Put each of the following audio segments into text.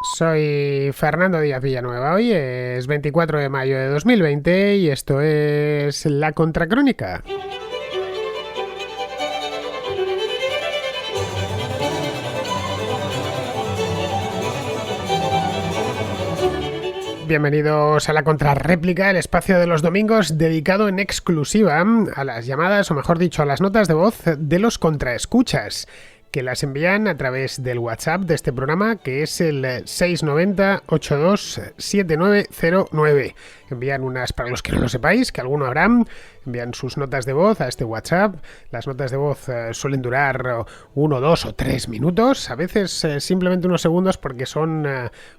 Soy Fernando Díaz Villanueva. Hoy es 24 de mayo de 2020 y esto es La Contracrónica. Bienvenidos a La Contrarréplica, el espacio de los domingos dedicado en exclusiva a las llamadas, o mejor dicho, a las notas de voz de los contraescuchas, que las envían a través del WhatsApp de este programa, que es el 690-827909. Envían unas, para los que no lo sepáis, que alguno habrán, envían sus notas de voz a este WhatsApp. Las notas de voz suelen durar 1, 2 o 3 minutos, a veces simplemente unos segundos, porque son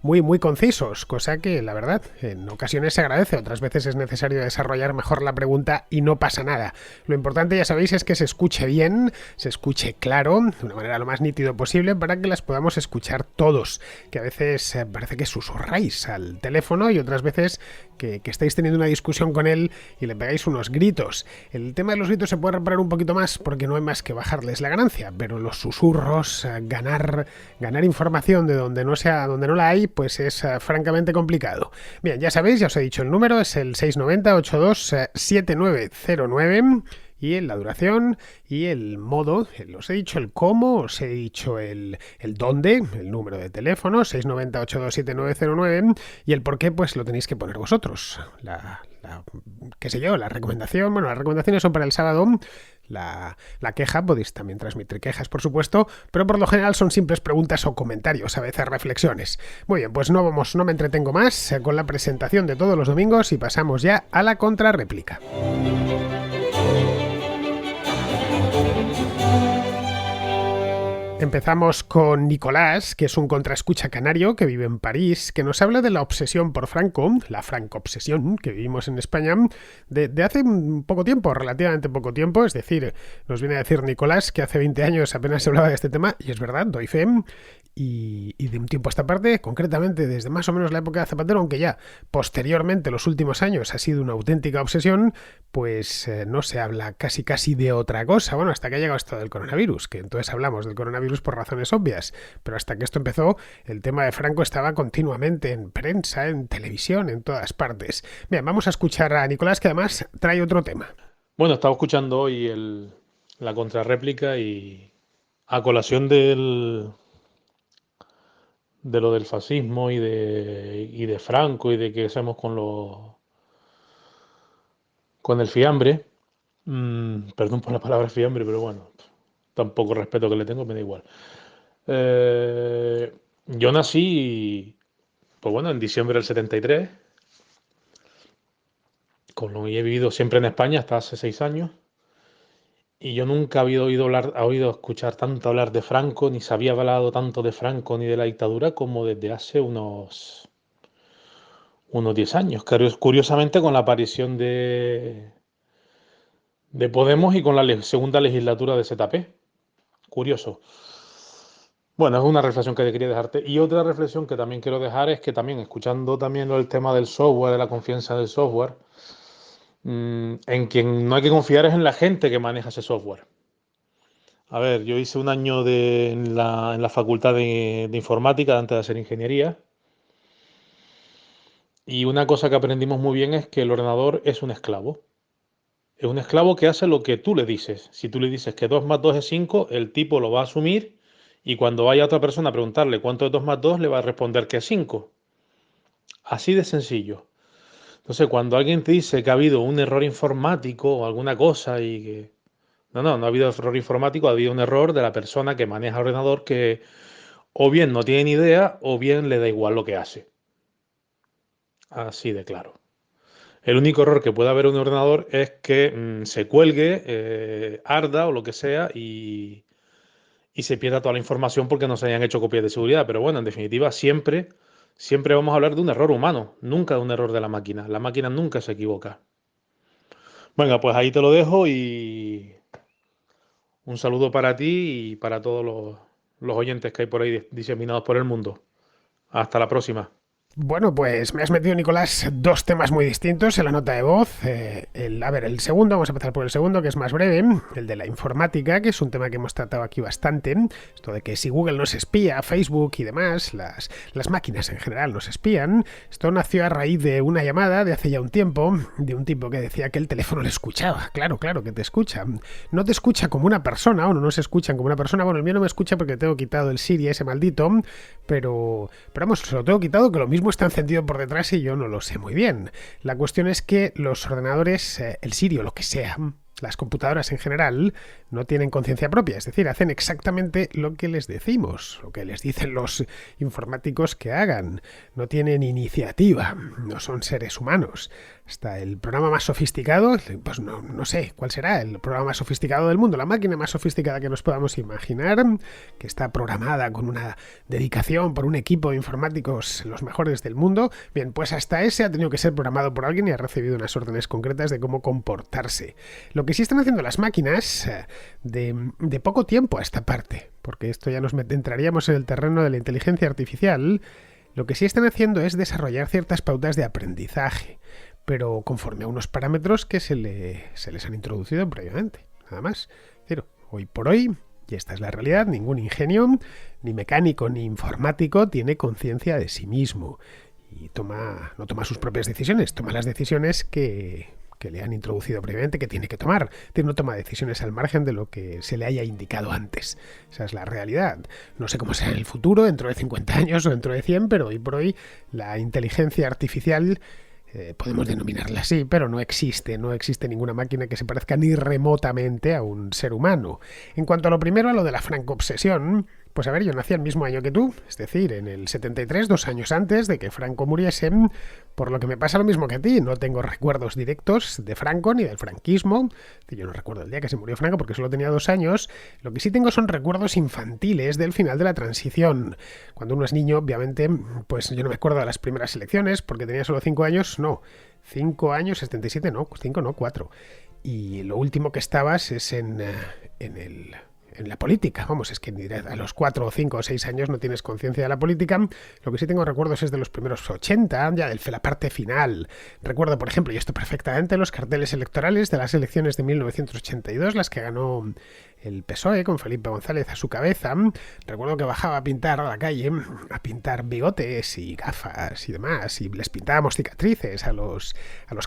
muy concisos, cosa que la verdad en ocasiones se agradece, otras veces es necesario desarrollar mejor la pregunta y no pasa nada. Lo importante, ya sabéis, es que se escuche bien, se escuche claro, de una manera lo más nítido posible, para que las podamos escuchar todos, que a veces parece que susurráis al teléfono y otras veces que estáis teniendo una discusión con él y le pegáis unos gritos. El tema de los gritos se puede reparar un poquito más porque no hay más que bajarles la ganancia, pero los susurros, ganar información de donde no la hay, pues es francamente complicado. Bien, ya sabéis, ya os he dicho el número, es el 690-827909 y la duración y el modo. Os he dicho el cómo, os he dicho el dónde, el número de teléfono, 690-827909, y el por qué, pues lo tenéis que poner vosotros. Qué sé yo, la recomendación, bueno, las recomendaciones son para el sábado. La queja, podéis también transmitir quejas, por supuesto, pero por lo general son simples preguntas o comentarios, a veces reflexiones. Muy bien, pues no me entretengo más con la presentación de todos los domingos y pasamos ya a la contrarréplica. Empezamos con Nicolás, que es un contraescucha canario que vive en París, que nos habla de la obsesión por Franco, la franco-obsesión que vivimos en España, de hace poco tiempo, relativamente poco tiempo. Es decir, nos viene a decir Nicolás que hace 20 años apenas se hablaba de este tema, y es verdad, doy fe. Y de un tiempo a esta parte, concretamente desde más o menos la época de Zapatero, aunque ya posteriormente, los últimos años, ha sido una auténtica obsesión, pues no se habla casi de otra cosa. Bueno, hasta que ha llegado esto del coronavirus, que entonces hablamos del coronavirus por razones obvias, pero hasta que esto empezó, el tema de Franco estaba continuamente en prensa, en televisión, en todas partes. Bien, vamos a escuchar a Nicolás, que además trae otro tema. Bueno, estaba escuchando hoy la contrarréplica y a colación de lo del fascismo y de Franco y de qué hacemos con el fiambre. Perdón por la palabra fiambre, pero bueno, tampoco respeto que le tengo, me da igual. Yo nací, pues bueno, en diciembre del 73, y he vivido siempre en España hasta hace 6 años. Y yo nunca había oído escuchar tanto hablar de Franco, ni se había hablado tanto de Franco ni de la dictadura como desde hace unos 10 años. Curiosamente, con la aparición de Podemos y con la segunda legislatura de ZP. Curioso. Bueno, es una reflexión que quería dejarte. Y otra reflexión que también quiero dejar es que también, escuchando también el tema del software, de la confianza del software, en quien no hay que confiar es en la gente que maneja ese software. A ver, yo hice un año en la facultad de informática antes de hacer ingeniería, y una cosa que aprendimos muy bien es que el ordenador es un esclavo. Es un esclavo que hace lo que tú le dices. Si tú le dices que 2 más 2 es 5, el tipo lo va a asumir, y cuando vaya otra persona a preguntarle cuánto es 2 más 2, le va a responder que es 5. Así de sencillo. Entonces, cuando alguien te dice que ha habido un error informático o alguna cosa y que... No ha habido error informático, ha habido un error de la persona que maneja el ordenador, que o bien no tiene ni idea o bien le da igual lo que hace. Así de claro. El único error que puede haber en un ordenador es que se cuelgue, arda o lo que sea, y se pierda toda la información porque no se hayan hecho copias de seguridad. Pero bueno, en definitiva, siempre vamos a hablar de un error humano, nunca de un error de la máquina. La máquina nunca se equivoca. Venga, pues ahí te lo dejo, y un saludo para ti y para todos los oyentes que hay por ahí diseminados por el mundo. Hasta la próxima. Bueno, pues me has metido, Nicolás, dos temas muy distintos en la nota de voz. El segundo, vamos a empezar por el segundo, que es más breve, el de la informática, que es un tema que hemos tratado aquí bastante. Esto de que si Google nos espía, Facebook y demás, las máquinas en general nos espían. Esto nació a raíz de una llamada de hace ya un tiempo, de un tipo que decía que el teléfono le escuchaba. Claro, claro que te escucha. No te escucha como una persona, o no se escuchan como una persona. Bueno, el mío no me escucha porque tengo quitado el Siri, ese maldito, pero vamos, se lo tengo quitado, que lo mismo está encendido por detrás y yo no lo sé muy bien. La cuestión es que los ordenadores, el Siri o lo que sea, las computadoras en general, no tienen conciencia propia, es decir, hacen exactamente lo que les decimos, lo que les dicen los informáticos que hagan. No tienen iniciativa, no son seres humanos. Hasta el programa más sofisticado, pues no sé cuál será el programa más sofisticado del mundo, la máquina más sofisticada que nos podamos imaginar, que está programada con una dedicación por un equipo de informáticos los mejores del mundo. Bien, pues hasta ese ha tenido que ser programado por alguien y ha recibido unas órdenes concretas de cómo comportarse. Lo que sí están haciendo las máquinas de poco tiempo a esta parte, porque esto ya nos entraríamos en el terreno de la inteligencia artificial. Lo que sí están haciendo es desarrollar ciertas pautas de aprendizaje, pero conforme a unos parámetros que se les han introducido previamente, nada más. Pero hoy por hoy, y esta es la realidad, ningún ingenio, ni mecánico ni informático tiene conciencia de sí mismo y no toma sus propias decisiones, toma las decisiones que le han introducido previamente, que tiene que tomar. No toma decisiones al margen de lo que se le haya indicado antes. Esa es la realidad. No sé cómo será en el futuro, dentro de 50 años o dentro de 100, pero hoy por hoy la inteligencia artificial, podemos denominarla así, pero no existe ninguna máquina que se parezca ni remotamente a un ser humano. En cuanto a lo primero, a lo de la franco-obsesión, pues a ver, yo nací el mismo año que tú, es decir, en el 73, 2 años antes de que Franco muriese, por lo que me pasa lo mismo que a ti. No tengo recuerdos directos de Franco ni del franquismo. Yo no recuerdo el día que se murió Franco porque solo tenía 2 años. Lo que sí tengo son recuerdos infantiles del final de la transición. Cuando uno es niño, obviamente, pues yo no me acuerdo de las primeras elecciones porque tenía solo 5 años, no. 5 años, 77, no, 5 no, 4. Y lo último que estabas es en la política. Vamos, es que a los 4 o 5 o 6 años no tienes conciencia de la política. Lo que sí tengo recuerdos es de los primeros 80, ya de la parte final. Recuerdo, por ejemplo, y esto perfectamente, los carteles electorales de las elecciones de 1982, las que ganó el PSOE con Felipe González a su cabeza. Recuerdo que bajaba a pintar a la calle, a pintar bigotes y gafas y demás, y les pintábamos cicatrices a los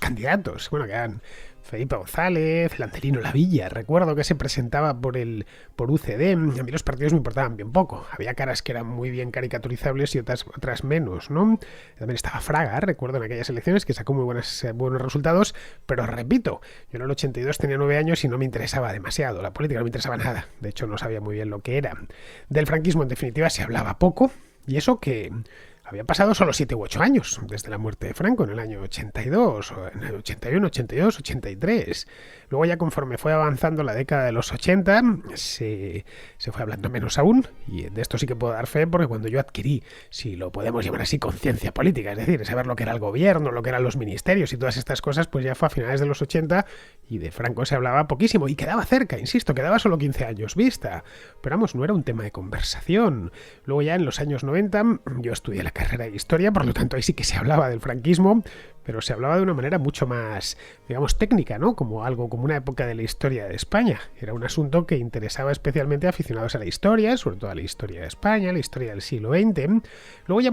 candidatos, bueno, que eran Felipe González, Lancelino Lavilla. Recuerdo que se presentaba por UCD. A mí los partidos me importaban bien poco. Había caras que eran muy bien caricaturizables y otras menos, ¿no? También estaba Fraga, recuerdo, en aquellas elecciones, que sacó muy buenos resultados, pero repito, yo en el 82 tenía 9 años y no me interesaba demasiado. La política no me interesaba nada. De hecho, no sabía muy bien lo que era. Del franquismo, en definitiva, se hablaba poco, y eso que había pasado solo 7 u 8 años desde la muerte de Franco, en el año 82, o en el 81, 82, 83. Luego ya conforme fue avanzando la década de los 80, se fue hablando menos aún, y de esto sí que puedo dar fe porque cuando yo adquirí, si lo podemos llamar así, conciencia política, es decir, saber lo que era el gobierno, lo que eran los ministerios y todas estas cosas, pues ya fue a finales de los 80 y de Franco se hablaba poquísimo y quedaba cerca, insisto, quedaba solo 15 años vista. Pero vamos, no era un tema de conversación. Luego ya en los años 90 yo estudié la carrera de Historia, por lo tanto ahí sí que se hablaba del franquismo, pero se hablaba de una manera mucho más, digamos, técnica, ¿no? Como una época de la historia de España. Era un asunto que interesaba especialmente a aficionados a la historia, sobre todo a la historia de España, la historia del siglo XX. Luego ya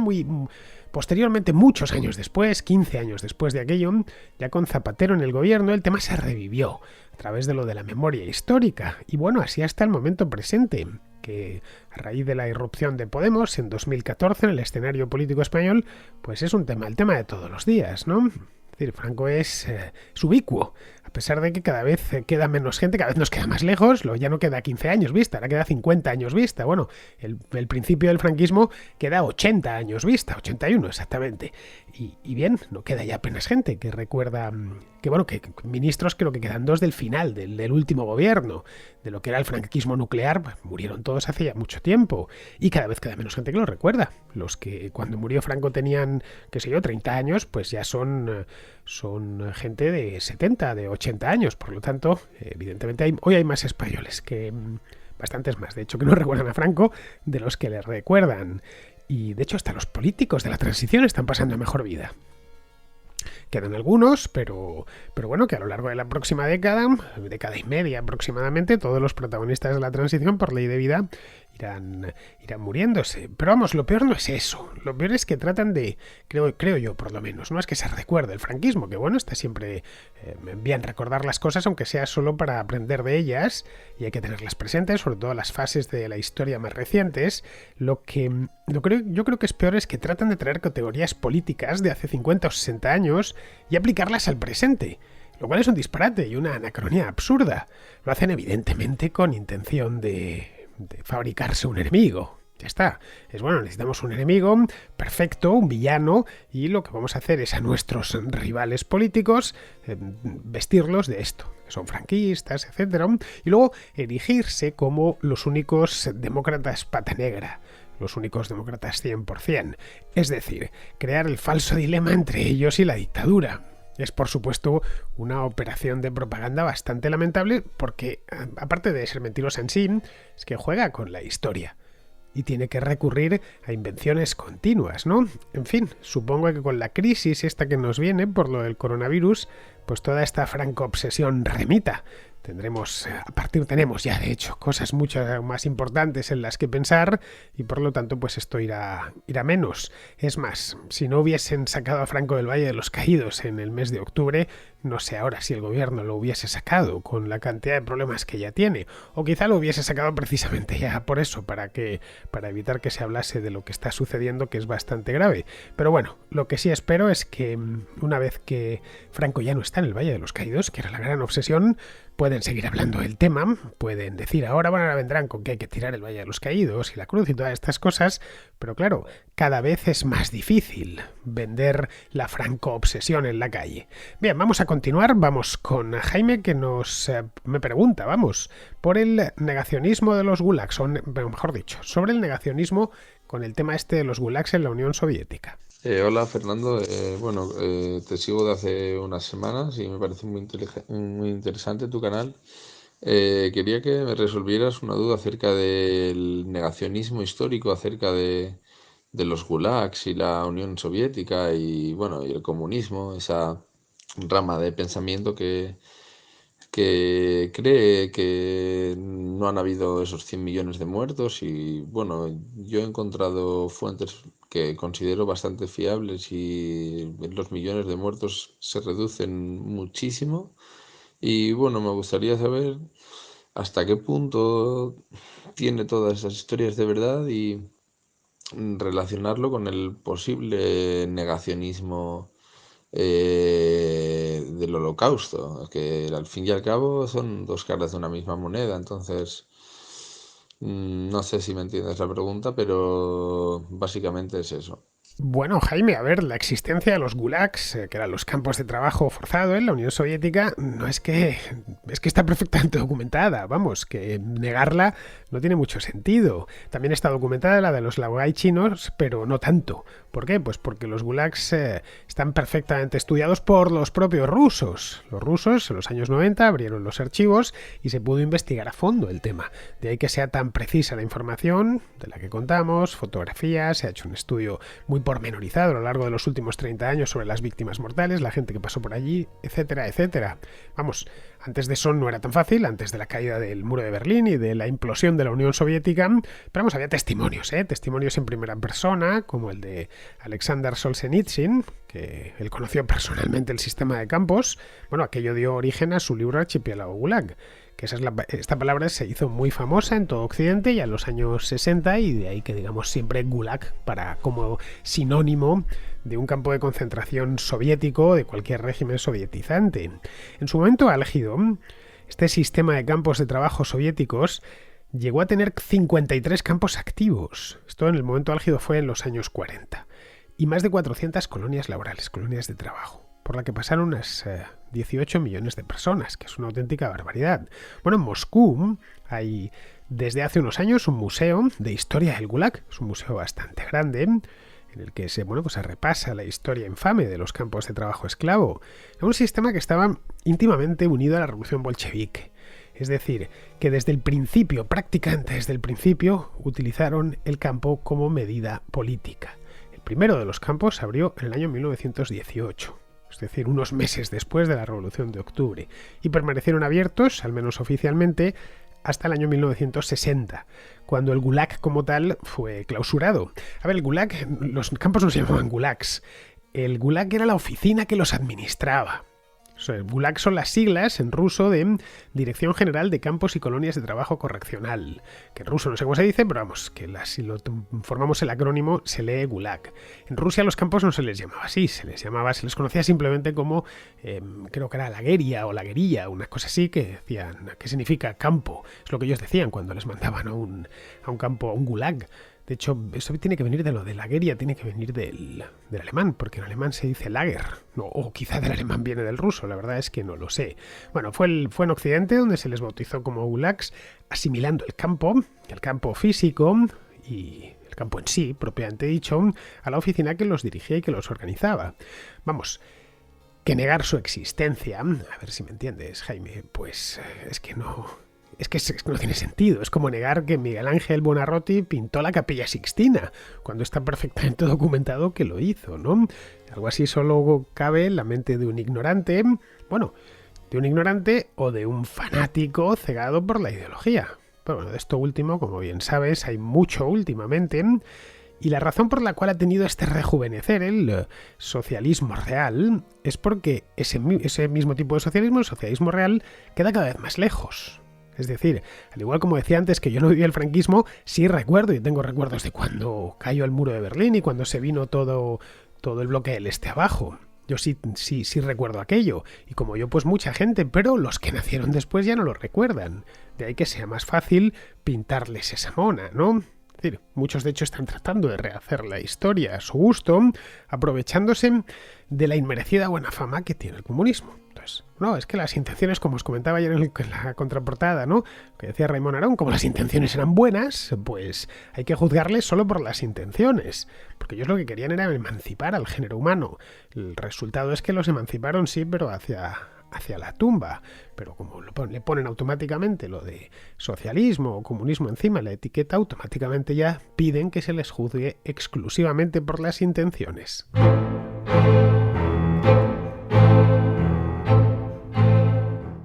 posteriormente, muchos años después, 15 años después de aquello, ya con Zapatero en el gobierno, el tema se revivió a través de lo de la memoria histórica. Y bueno, así hasta el momento presente, que a raíz de la irrupción de Podemos en 2014 en el escenario político español, pues es el tema de todos los días, ¿no? Es decir, Franco es ubicuo, a pesar de que cada vez queda menos gente, cada vez nos queda más lejos, ya no queda 15 años vista, ahora queda 50 años vista. Bueno, el principio del franquismo queda 80 años vista, 81 exactamente. Y bien, no queda ya apenas gente que recuerda que ministros, creo que quedan 2 del final, del último gobierno, de lo que era el franquismo nuclear, pues, murieron todos hace ya mucho tiempo, y cada vez queda menos gente que lo recuerda. Los que cuando murió Franco tenían, 30 años, pues ya son gente de 70, de 80 años, por lo tanto, evidentemente hoy hay más españoles, bastantes más, de hecho, que no recuerdan a Franco de los que le recuerdan. Y de hecho hasta los políticos de la transición están pasando a mejor vida. Quedan algunos, pero bueno, que a lo largo de la próxima década y media aproximadamente, todos los protagonistas de la transición por ley de vida irán muriéndose. Pero vamos, lo peor no es eso. Lo peor es que tratan de, creo yo por lo menos, no es que se recuerde el franquismo, que bueno, está siempre bien recordar las cosas, aunque sea solo para aprender de ellas, y hay que tenerlas presentes, sobre todo las fases de la historia más recientes. Yo creo que es peor es que tratan de traer categorías políticas de hace 50 o 60 años y aplicarlas al presente, lo cual es un disparate y una anacronía absurda. Lo hacen evidentemente con intención de fabricarse un enemigo. Ya está. Es bueno, necesitamos un enemigo perfecto, un villano, y lo que vamos a hacer es a nuestros rivales políticos vestirlos de esto, que son franquistas, etcétera, y luego erigirse como los únicos demócratas pata negra, los únicos demócratas 100%. Es decir, crear el falso dilema entre ellos y la dictadura. Es, por supuesto, una operación de propaganda bastante lamentable porque, aparte de ser mentirosa en sí, es que juega con la historia y tiene que recurrir a invenciones continuas, ¿no? En fin, supongo que con la crisis esta que nos viene por lo del coronavirus, pues toda esta franco-obsesión remita. Tenemos ya de hecho cosas mucho más importantes en las que pensar y por lo tanto pues esto irá menos. Es más, si no hubiesen sacado a Franco del Valle de los Caídos en el mes de octubre, no sé ahora si el gobierno lo hubiese sacado con la cantidad de problemas que ya tiene, o quizá lo hubiese sacado precisamente ya por eso, para evitar que se hablase de lo que está sucediendo, que es bastante grave. Pero bueno, lo que sí espero es que una vez que Franco ya no está en el Valle de los Caídos, que era la gran obsesión, pueden seguir hablando del tema, pueden decir ahora vendrán con que hay que tirar el Valle de los Caídos y la cruz y todas estas cosas, pero claro, cada vez es más difícil vender la franco-obsesión en la calle. Bien, vamos a continuar, vamos con Jaime que me pregunta, por el negacionismo de los gulags, mejor dicho, sobre el negacionismo con el tema este de los gulags en la Unión Soviética. Hola Fernando, te sigo de hace unas semanas y me parece muy interesante tu canal. Quería que me resolvieras una duda acerca del negacionismo histórico, acerca de los gulags y la Unión Soviética y bueno, y el comunismo, esa rama de pensamiento que cree que no han habido esos 100 millones de muertos y bueno, yo he encontrado fuentes que considero bastante fiables y los millones de muertos se reducen muchísimo y bueno, me gustaría saber hasta qué punto tiene todas esas historias de verdad y relacionarlo con el posible negacionismo del holocausto, que al fin y al cabo son dos caras de una misma moneda, entonces no sé si me entiendes la pregunta, pero básicamente es eso. Bueno, Jaime, a ver, la existencia de los gulags, que eran los campos de trabajo forzado en la Unión Soviética, no es que está perfectamente documentada, que negarla no tiene mucho sentido. También está documentada la de los laogai chinos, pero no tanto. ¿Por qué? Pues porque los gulags están perfectamente estudiados por los propios rusos. Los rusos en los años 90 abrieron los archivos y se pudo investigar a fondo el tema. De ahí que sea tan precisa la información de la que contamos, fotografías, se ha hecho un estudio muy pormenorizado a lo largo de los últimos 30 años sobre las víctimas mortales, la gente que pasó por allí, etcétera, etcétera. Antes de eso no era tan fácil, antes de la caída del muro de Berlín y de la implosión de la Unión Soviética, pero había testimonios en primera persona, como el de Alexander Solzhenitsyn, que él conoció personalmente el sistema de campos. Aquello dio origen a su libro Archipiélago Gulag, que esta palabra se hizo muy famosa en todo Occidente ya en los años 60 y de ahí que digamos siempre Gulag como sinónimo de un campo de concentración soviético de cualquier régimen sovietizante. En su momento álgido, este sistema de campos de trabajo soviéticos llegó a tener 53 campos activos. Esto en el momento álgido fue en los años 40. Y más de 400 colonias laborales, colonias de trabajo, por la que pasaron unas 18 millones de personas, que es una auténtica barbaridad. En Moscú hay desde hace unos años un museo de historia del Gulag, es un museo bastante grande, en el que se repasa la historia infame de los campos de trabajo esclavo. Era un sistema que estaba íntimamente unido a la revolución bolchevique. Es decir, que desde el principio, prácticamente desde el principio, utilizaron el campo como medida política. El primero de los campos se abrió en el año 1918. Es decir, unos meses después de la Revolución de Octubre, y permanecieron abiertos, al menos oficialmente, hasta el año 1960, cuando el Gulag como tal fue clausurado. A ver, el Gulag, los campos no se llamaban Gulags. El Gulag era la oficina que los administraba. El Gulag son las siglas en ruso de Dirección General de Campos y Colonias de Trabajo Correccional, que en ruso no sé cómo se dice, pero vamos, que si lo formamos el acrónimo se lee Gulag. En Rusia los campos no se les llamaba así, se les conocía simplemente como, creo que era la gueria o la guerilla, una cosa así, que decían, ¿qué significa campo? Es lo que ellos decían cuando les mandaban a un campo, a un Gulag. De hecho, eso tiene que venir de lo de la guerra, tiene que venir del alemán, porque en alemán se dice Lager, no, o quizá del alemán viene del ruso, la verdad es que no lo sé. Bueno, fue en Occidente donde se les bautizó como gulags, asimilando el campo físico y el campo en sí, propiamente dicho, a la oficina que los dirigía y que los organizaba. Vamos, que negar su existencia, a ver si me entiendes, Jaime, pues es que no... Es que no tiene sentido. Es como negar que Miguel Ángel Buonarroti pintó la Capilla Sixtina, cuando está perfectamente documentado que lo hizo, ¿no? Algo así solo cabe en la mente de un ignorante, bueno, de un ignorante o de un fanático cegado por la ideología. Pero bueno, de esto último, como bien sabes, hay mucho últimamente, y la razón por la cual ha tenido este rejuvenecer el socialismo real es porque ese mismo tipo de socialismo, el socialismo real, queda cada vez más lejos. Es decir, al igual como decía antes que yo no viví el franquismo, sí recuerdo y tengo recuerdos de cuando cayó el muro de Berlín y cuando se vino todo el bloque del este abajo. Yo sí recuerdo aquello. Y como yo, pues mucha gente, pero los que nacieron después ya no lo recuerdan. De ahí que sea más fácil pintarles esa mona, ¿no? Es decir, muchos de hecho están tratando de rehacer la historia a su gusto, aprovechándose de la inmerecida buena fama que tiene el comunismo. Entonces, no, es que las intenciones, como os comentaba ayer en la contraportada, ¿no? Que decía Raimon Arón, como las intenciones eran buenas, pues hay que juzgarles solo por las intenciones, porque ellos lo que querían era emancipar al género humano. El resultado es que los emanciparon, sí, pero hacia la tumba, pero como le ponen automáticamente lo de socialismo o comunismo encima, la etiqueta, automáticamente ya piden que se les juzgue exclusivamente por las intenciones.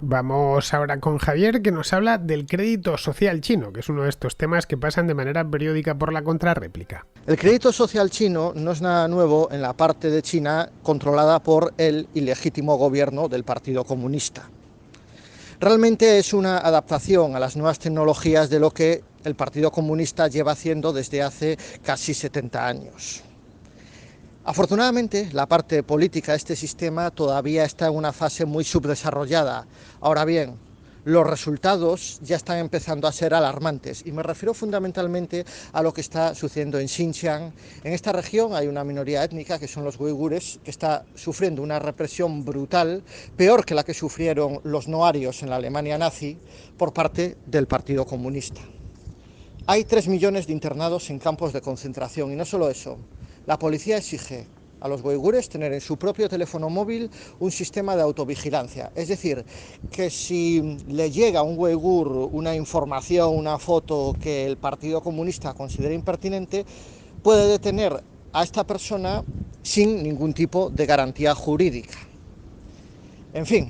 Vamos ahora con Javier, que nos habla del crédito social chino, que es uno de estos temas que pasan de manera periódica por la contrarréplica. El crédito social chino no es nada nuevo en la parte de China controlada por el ilegítimo gobierno del Partido Comunista. Realmente es una adaptación a las nuevas tecnologías de lo que el Partido Comunista lleva haciendo desde hace casi 70 años. Afortunadamente, la parte política de este sistema todavía está en una fase muy subdesarrollada. Ahora bien, los resultados ya están empezando a ser alarmantes y me refiero fundamentalmente a lo que está sucediendo en Xinjiang. En esta región hay una minoría étnica, que son los uigures, que está sufriendo una represión brutal, peor que la que sufrieron los no arios en la Alemania nazi, por parte del Partido Comunista. Hay 3 millones de internados en campos de concentración y no solo eso. La policía exige a los uigures tener en su propio teléfono móvil un sistema de autovigilancia. Es decir, que si le llega a un uigur una información, una foto que el Partido Comunista considera impertinente, puede detener a esta persona sin ningún tipo de garantía jurídica. En fin,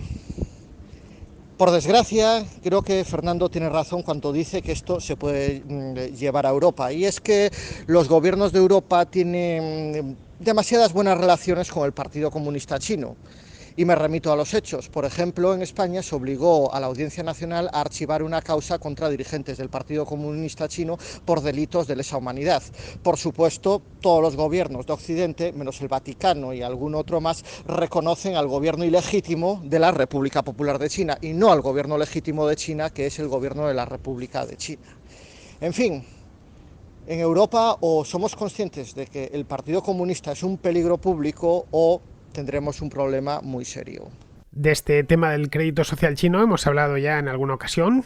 por desgracia, creo que Fernando tiene razón cuando dice que esto se puede llevar a Europa. Y es que los gobiernos de Europa tienen demasiadas buenas relaciones con el Partido Comunista Chino. Y me remito a los hechos. Por ejemplo, en España se obligó a la Audiencia Nacional a archivar una causa contra dirigentes del Partido Comunista Chino por delitos de lesa humanidad. Por supuesto, todos los gobiernos de Occidente, menos el Vaticano y algún otro más, reconocen al gobierno ilegítimo de la República Popular de China y no al gobierno legítimo de China, que es el gobierno de la República de China. En fin, en Europa o somos conscientes de que el Partido Comunista es un peligro público o tendremos un problema muy serio. De este tema del crédito social chino hemos hablado ya en alguna ocasión,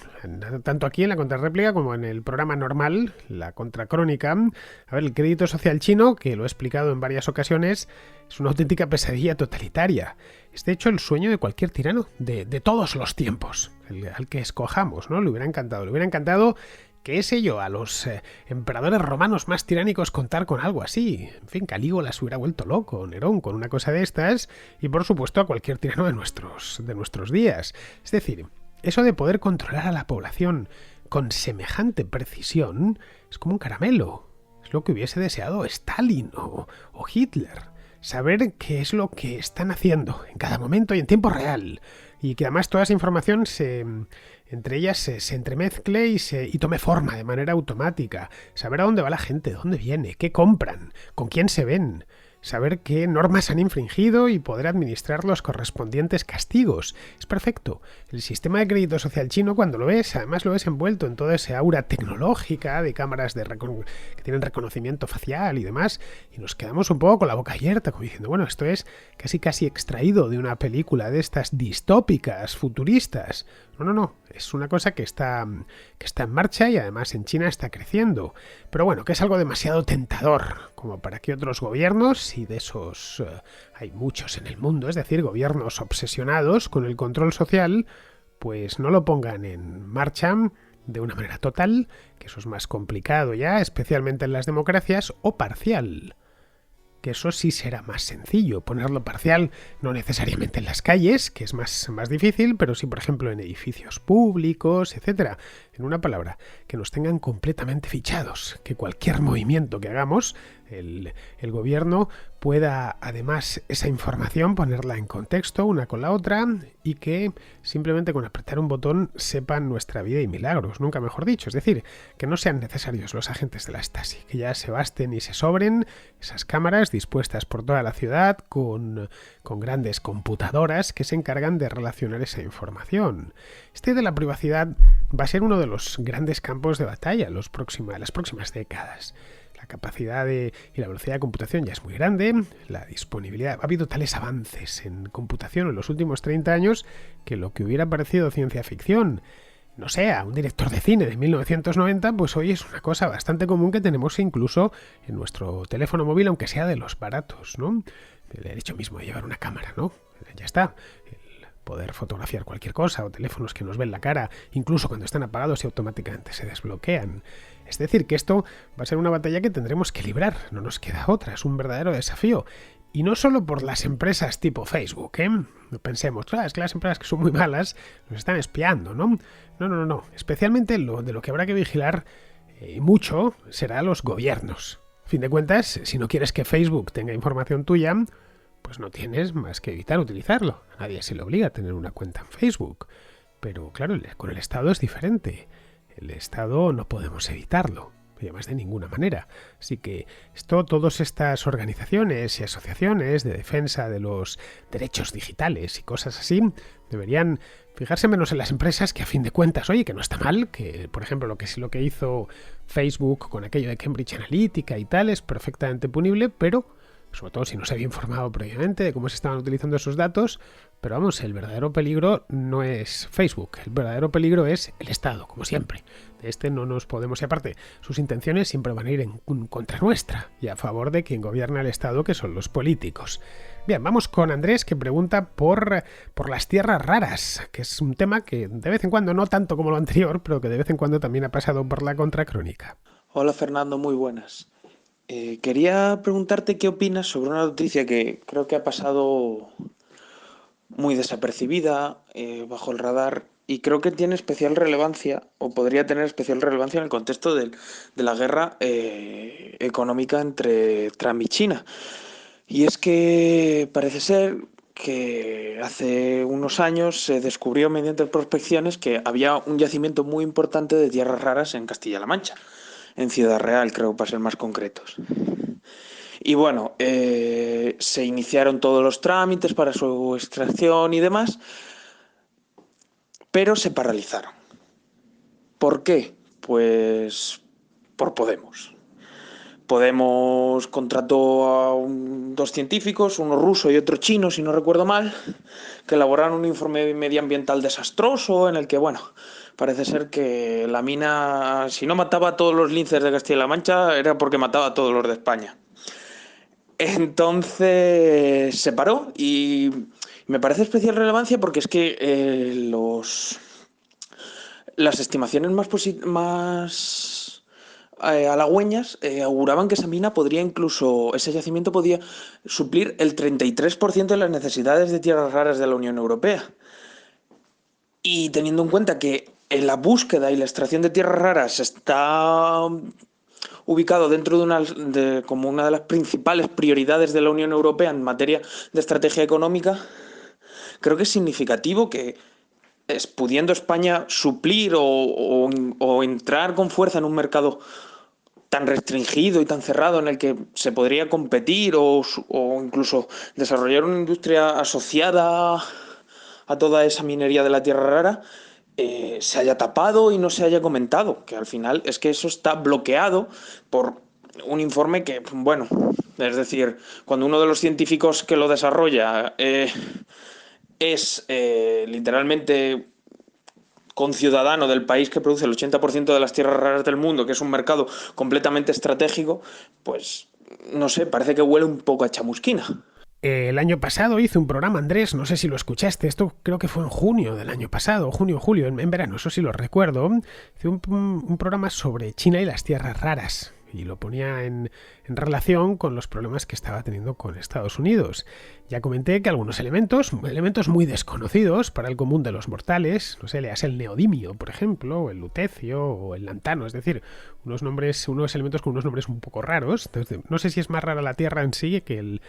tanto aquí en la contrarréplica como en el programa normal, la contracrónica. A ver, el crédito social chino, que lo he explicado en varias ocasiones, es una auténtica pesadilla totalitaria. Es de hecho el sueño de cualquier tirano, de todos los tiempos, al que escojamos, ¿no? Le hubiera encantado, qué sé yo, a los emperadores romanos más tiránicos contar con algo así. En fin, Calígula se hubiera vuelto loco, Nerón con una cosa de estas, y por supuesto a cualquier tirano de nuestros días. Es decir, eso de poder controlar a la población con semejante precisión es como un caramelo. Es lo que hubiese deseado Stalin o Hitler. Saber qué es lo que están haciendo en cada momento y en tiempo real. Y que además toda esa información entre ellas se entremezcle y tome forma de manera automática. Saber a dónde va la gente, dónde viene, qué compran, con quién se ven. Saber qué normas han infringido y poder administrar los correspondientes castigos. Es perfecto. El sistema de crédito social chino, cuando lo ves, además lo ves envuelto en toda esa aura tecnológica de cámaras que tienen reconocimiento facial y demás, y nos quedamos un poco con la boca abierta, como diciendo, bueno, esto es casi extraído de una película de estas distópicas, futuristas. No, es una cosa que está en marcha y además en China está creciendo. Pero bueno, que es algo demasiado tentador como para que otros gobiernos, y de esos hay muchos en el mundo, es decir, gobiernos obsesionados con el control social, pues no lo pongan en marcha de una manera total, que eso es más complicado ya, especialmente en las democracias, o parcial. Que eso sí será más sencillo, ponerlo parcial, no necesariamente en las calles, que es más difícil, pero sí, por ejemplo, en edificios públicos, etcétera. En una palabra, que nos tengan completamente fichados, que cualquier movimiento que hagamos, el gobierno pueda, además, esa información ponerla en contexto una con la otra y que simplemente con apretar un botón sepan nuestra vida y milagros, nunca mejor dicho. Es decir, que no sean necesarios los agentes de la Stasi, que ya se basten y se sobren esas cámaras dispuestas por toda la ciudad con grandes computadoras que se encargan de relacionar esa información. Este de la privacidad va a ser uno de los grandes campos de batalla en las próximas décadas. La capacidad y la velocidad de computación ya es muy grande, la disponibilidad. Ha habido tales avances en computación en los últimos 30 años que lo que hubiera parecido ciencia ficción, no sé, a un director de cine de 1990, pues hoy es una cosa bastante común que tenemos incluso en nuestro teléfono móvil, aunque sea de los baratos, ¿no? El hecho mismo de llevar una cámara, ¿no? Ya está. Poder fotografiar cualquier cosa o teléfonos que nos ven la cara, incluso cuando están apagados y automáticamente se desbloquean. Es decir, que esto va a ser una batalla que tendremos que librar, no nos queda otra, es un verdadero desafío. Y no solo por las empresas tipo Facebook, ¿eh? No pensemos, claro, es que las empresas que son muy malas nos están espiando, ¿no? No. Especialmente de lo que habrá que vigilar mucho será los gobiernos. A fin de cuentas, si no quieres que Facebook tenga información tuya, pues no tienes más que evitar utilizarlo. A nadie se le obliga a tener una cuenta en Facebook. Pero claro, con el Estado es diferente. El Estado no podemos evitarlo, y además de ninguna manera. Así que todas estas organizaciones y asociaciones de defensa de los derechos digitales y cosas así deberían fijarse menos en las empresas, que a fin de cuentas, oye, que no está mal, que por ejemplo lo que hizo Facebook con aquello de Cambridge Analytica y tal es perfectamente punible, pero sobre todo si no se había informado previamente de cómo se estaban utilizando esos datos. Pero vamos, el verdadero peligro no es Facebook, el verdadero peligro es el Estado, como siempre. De este no nos podemos, y aparte, sus intenciones siempre van a ir en contra nuestra y a favor de quien gobierna el Estado, que son los políticos. Bien, vamos con Andrés, que pregunta por las tierras raras, que es un tema que de vez en cuando, no tanto como lo anterior, pero que de vez en cuando también ha pasado por la contracrónica. Hola Fernando, muy buenas. Quería preguntarte qué opinas sobre una noticia que creo que ha pasado muy desapercibida, bajo el radar, y creo que tiene especial relevancia, o podría tener especial relevancia en el contexto de la guerra económica entre Trump y China. Y es que parece ser que hace unos años se descubrió mediante prospecciones que había un yacimiento muy importante de tierras raras en Castilla-La Mancha, en Ciudad Real, creo, para ser más concretos. Y bueno, se iniciaron todos los trámites para su extracción y demás, pero se paralizaron. ¿Por qué? Pues por Podemos. Podemos contrató a dos científicos, uno ruso y otro chino, si no recuerdo mal, que elaboraron un informe medioambiental desastroso en el que, bueno, parece ser que la mina, si no mataba a todos los linces de Castilla-La Mancha, era porque mataba a todos los de España. Entonces se paró y me parece especial relevancia porque es que las estimaciones más halagüeñas auguraban que esa mina podría ese yacimiento podía suplir el 33% de las necesidades de tierras raras de la Unión Europea. Y teniendo en cuenta que en la búsqueda y la extracción de tierras raras está ubicado dentro como una de las principales prioridades de la Unión Europea en materia de estrategia económica, creo que es significativo que, pudiendo España suplir o entrar con fuerza en un mercado tan restringido y tan cerrado en el que se podría competir o incluso desarrollar una industria asociada a toda esa minería de la tierra rara, se haya tapado y no se haya comentado, que al final es que eso está bloqueado por un informe que, bueno, es decir, cuando uno de los científicos que lo desarrolla es literalmente conciudadano del país que produce el 80% de las tierras raras del mundo, que es un mercado completamente estratégico, pues no sé, parece que huele un poco a chamusquina. El año pasado hice un programa, Andrés, no sé si lo escuchaste, esto creo que fue en junio del año pasado, junio, julio, en verano, eso sí lo recuerdo. Hice un programa sobre China y las tierras raras y lo ponía en relación con los problemas que estaba teniendo con Estados Unidos. Ya comenté que algunos elementos muy desconocidos para el común de los mortales, no sé, leas el neodimio, por ejemplo, o el lutecio, o el lantano, es decir, unos elementos con unos nombres un poco raros. Entonces, no sé si es más rara la Tierra en sí que el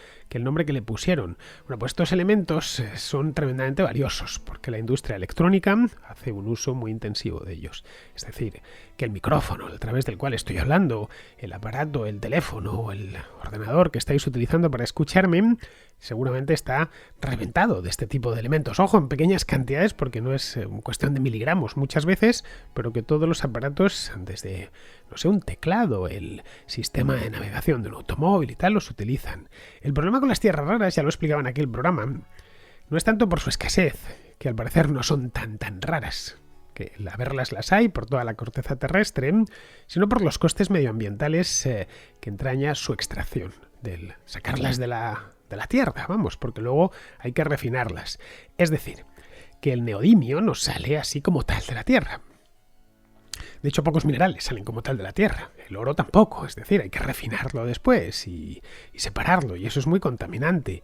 nombre que le pusieron. Bueno, pues estos elementos son tremendamente valiosos, porque la industria electrónica hace un uso muy intensivo de ellos. Es decir, que el micrófono a través del cual estoy hablando, el aparato, el teléfono o el ordenador que estáis utilizando para escucharme, seguramente está reventado de este tipo de elementos. Ojo, en pequeñas cantidades, porque no es cuestión de miligramos muchas veces, pero que todos los aparatos, desde, no sé, un teclado, el sistema de navegación de un automóvil y tal, los utilizan. El problema con las tierras raras, ya lo explicaba en aquel programa, no es tanto por su escasez, que al parecer no son tan raras, que a verlas las hay por toda la corteza terrestre, sino por los costes medioambientales que entraña su extracción, del sacarlas de la tierra, vamos, porque luego hay que refinarlas. Es decir, que el neodimio no sale así como tal de la tierra. De hecho, pocos minerales salen como tal de la tierra. El oro tampoco, es decir, hay que refinarlo después y separarlo, y eso es muy contaminante.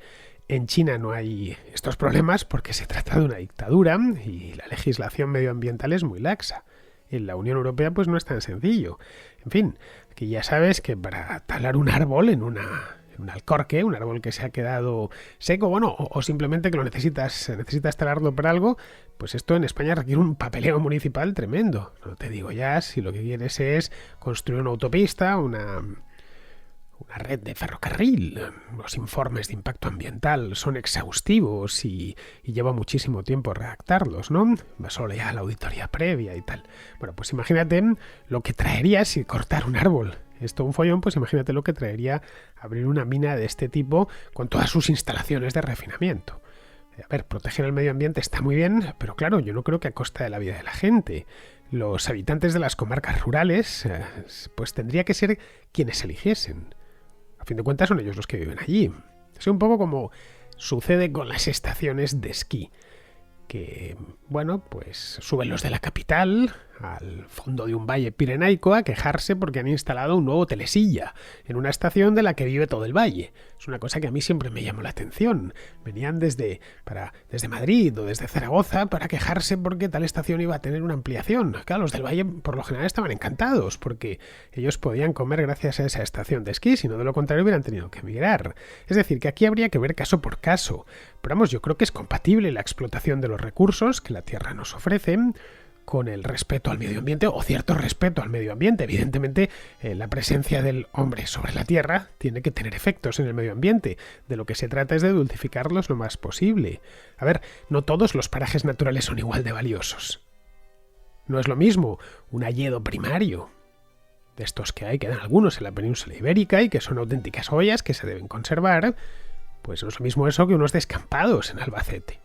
En China no hay estos problemas porque se trata de una dictadura y la legislación medioambiental es muy laxa. En la Unión Europea pues no es tan sencillo. En fin, que ya sabes que para talar un árbol en un alcorque, un árbol que se ha quedado seco, bueno, o simplemente que lo necesitas talarlo para algo, pues esto en España requiere un papeleo municipal tremendo. No te digo ya si lo que quieres es construir una autopista, una red de ferrocarril. Los informes de impacto ambiental son exhaustivos y lleva muchísimo tiempo redactarlos, ¿no? Solo ya la auditoría previa y tal. Bueno, pues imagínate lo que traería si cortar un árbol. Esto un follón, pues imagínate lo que traería abrir una mina de este tipo con todas sus instalaciones de refinamiento. A ver, proteger el medio ambiente está muy bien, pero claro, yo no creo que a costa de la vida de la gente. Los habitantes de las comarcas rurales, pues tendría que ser quienes eligiesen. A fin de cuentas son ellos los que viven allí. Es un poco como sucede con las estaciones de esquí, que, bueno, pues suben los de la capital al fondo de un valle pirenaico a quejarse porque han instalado un nuevo telesilla en una estación de la que vive todo el valle. Es una cosa que a mí siempre me llamó la atención. Venían desde Madrid o desde Zaragoza para quejarse porque tal estación iba a tener una ampliación. Claro, los del valle por lo general estaban encantados porque ellos podían comer gracias a esa estación de esquí, si no de lo contrario hubieran tenido que emigrar. Es decir, que aquí habría que ver caso por caso. Pero vamos, yo creo que es compatible la explotación de los recursos que la tierra nos ofrece con el respeto al medio ambiente o cierto respeto al medio ambiente. Evidentemente, la presencia del hombre sobre la tierra tiene que tener efectos en el medio ambiente. De lo que se trata es de dulcificarlos lo más posible. A ver, no todos los parajes naturales son igual de valiosos. No es lo mismo un hayedo primario de estos que hay, quedan algunos en la península ibérica y que son auténticas joyas que se deben conservar, pues no es lo mismo eso que unos descampados en Albacete.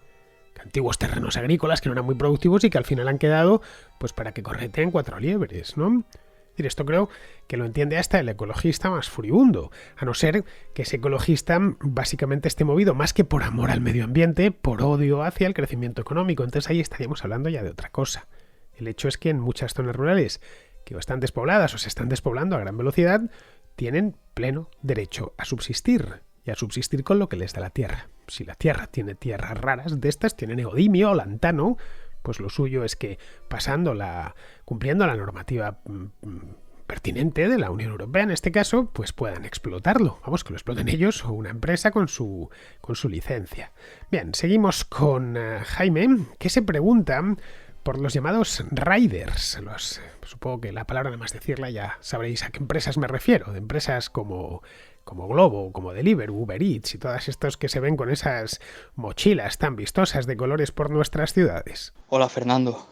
Antiguos terrenos agrícolas que no eran muy productivos y que al final han quedado pues para que correteen 4 liebres, ¿no? Es decir, esto creo que lo entiende hasta el ecologista más furibundo, a no ser que ese ecologista básicamente esté movido más que por amor al medio ambiente, por odio hacia el crecimiento económico. Entonces ahí estaríamos hablando ya de otra cosa. El hecho es que en muchas zonas rurales que están despobladas o se están despoblando a gran velocidad, tienen pleno derecho a subsistir, y a subsistir con lo que les da la tierra. Si la tierra tiene tierras raras, de estas tiene neodimio o lantano, pues lo suyo es que cumpliendo la normativa pertinente de la Unión Europea en este caso, pues puedan explotarlo. Vamos, que lo exploten ellos o una empresa con su licencia. Bien, seguimos con Jaime, que se pregunta por los llamados riders. Supongo que la palabra, nada más decirla, ya sabréis a qué empresas me refiero. De empresas como Globo, como Deliveroo, Uber Eats y todas estas que se ven con esas mochilas tan vistosas de colores por nuestras ciudades. Hola Fernando,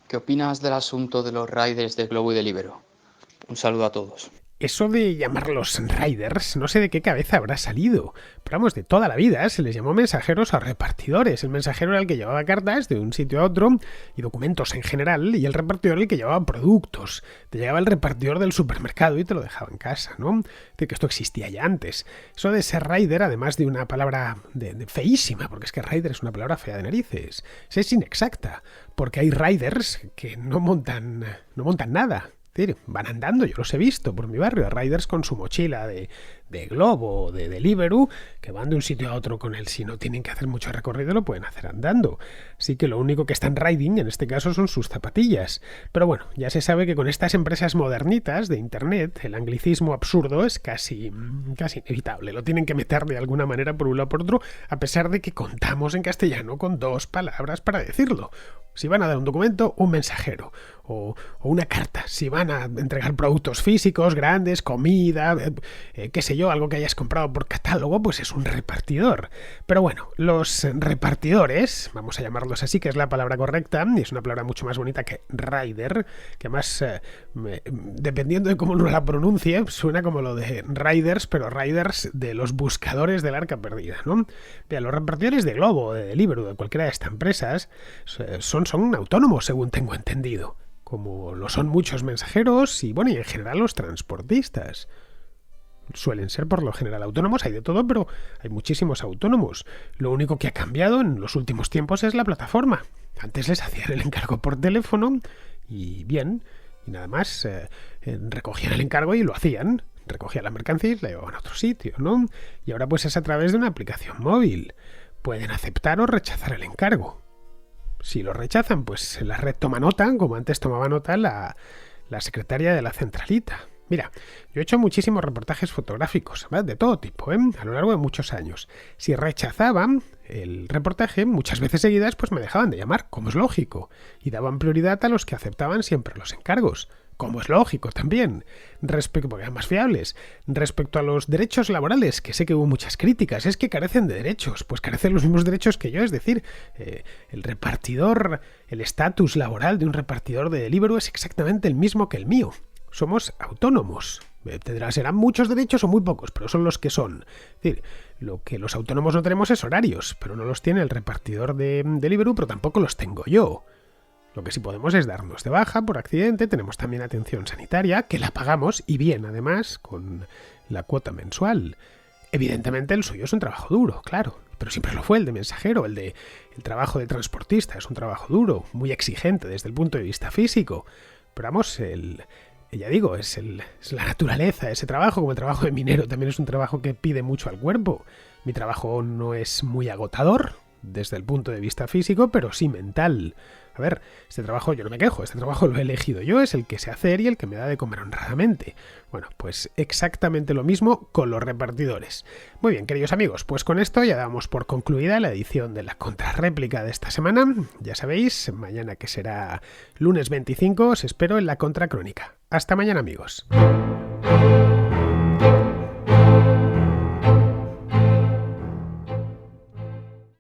¿qué opinas del asunto de los riders de Globo y Deliveroo? Un saludo a todos. Eso de llamarlos riders, no sé de qué cabeza habrá salido, pero vamos, de toda la vida se les llamó mensajeros o repartidores. El mensajero era el que llevaba cartas de un sitio a otro y documentos en general, y el repartidor el que llevaba productos. Te llegaba el repartidor del supermercado y te lo dejaba en casa, ¿no? Es decir, que esto existía ya antes. Eso de ser rider, además de una palabra de feísima, porque es que rider es una palabra fea de narices, es inexacta, porque hay riders que no montan nada. Es decir, van andando, yo los he visto por mi barrio, riders con su mochila de Globo o de Deliveroo, que van de un sitio a otro con él. Si no tienen que hacer mucho recorrido, lo pueden hacer andando. Así que lo único que están riding en este caso son sus zapatillas. Pero bueno, ya se sabe que con estas empresas modernitas de internet, el anglicismo absurdo es casi inevitable. Lo tienen que meter de alguna manera por un lado o por otro, a pesar de que contamos en castellano con 2 palabras para decirlo. Si van a dar un documento, un mensajero. O una carta. Si van a entregar productos físicos, grandes, comida, qué sé yo, algo que hayas comprado por catálogo, pues es un repartidor. Pero bueno, los repartidores, vamos a llamarlos así, que es la palabra correcta, y es una palabra mucho más bonita que rider, que más, dependiendo de cómo uno la pronuncie, suena como lo de riders, pero riders de los buscadores del arca perdida, ¿no? Bien, los repartidores de Globo, de Deliveroo, de cualquiera de estas empresas, son autónomos, según tengo entendido, como lo son muchos mensajeros y, bueno, y en general los transportistas. Suelen ser por lo general autónomos, hay de todo, pero hay muchísimos autónomos. Lo único que ha cambiado en los últimos tiempos es la plataforma. Antes les hacían el encargo por teléfono y bien, y nada más, recogían el encargo y lo hacían. Recogían la mercancía y la llevaban a otro sitio, ¿no? Y ahora pues es a través de una aplicación móvil. Pueden aceptar o rechazar el encargo. Si lo rechazan, pues la red toma nota, como antes tomaba nota la secretaria de la centralita. Mira, yo he hecho muchísimos reportajes fotográficos, ¿vale? De todo tipo, a lo largo de muchos años. Si rechazaban el reportaje, muchas veces seguidas, pues me dejaban de llamar, como es lógico, y daban prioridad a los que aceptaban siempre los encargos, como es lógico también, porque eran más fiables. Respecto a los derechos laborales, que sé que hubo muchas críticas, es que carecen de derechos, pues carecen los mismos derechos que yo, es decir, el repartidor, el estatus laboral de un repartidor de Deliveroo es exactamente el mismo que el mío. Somos autónomos. Serán muchos derechos o muy pocos, pero son los que son. Es decir, lo que los autónomos no tenemos es horarios, pero no los tiene el repartidor de Deliveroo, pero tampoco los tengo yo. Lo que sí podemos es darnos de baja por accidente. Tenemos también atención sanitaria, que la pagamos, y bien, además, con la cuota mensual. Evidentemente el suyo es un trabajo duro, claro, pero siempre lo fue el de mensajero, el trabajo de transportista. Es un trabajo duro, muy exigente desde el punto de vista físico. Pero vamos, ya digo, es la naturaleza, ese trabajo, como el trabajo de minero, también es un trabajo que pide mucho al cuerpo. Mi trabajo no es muy agotador desde el punto de vista físico, pero sí mental. A ver, este trabajo yo no me quejo, este trabajo lo he elegido yo, es el que sé hacer y el que me da de comer honradamente. Bueno, pues exactamente lo mismo con los repartidores. Muy bien, queridos amigos, pues con esto ya damos por concluida la edición de la contrarréplica de esta semana. Ya sabéis, mañana, que será lunes 25, os espero en la contracrónica. Hasta mañana, amigos.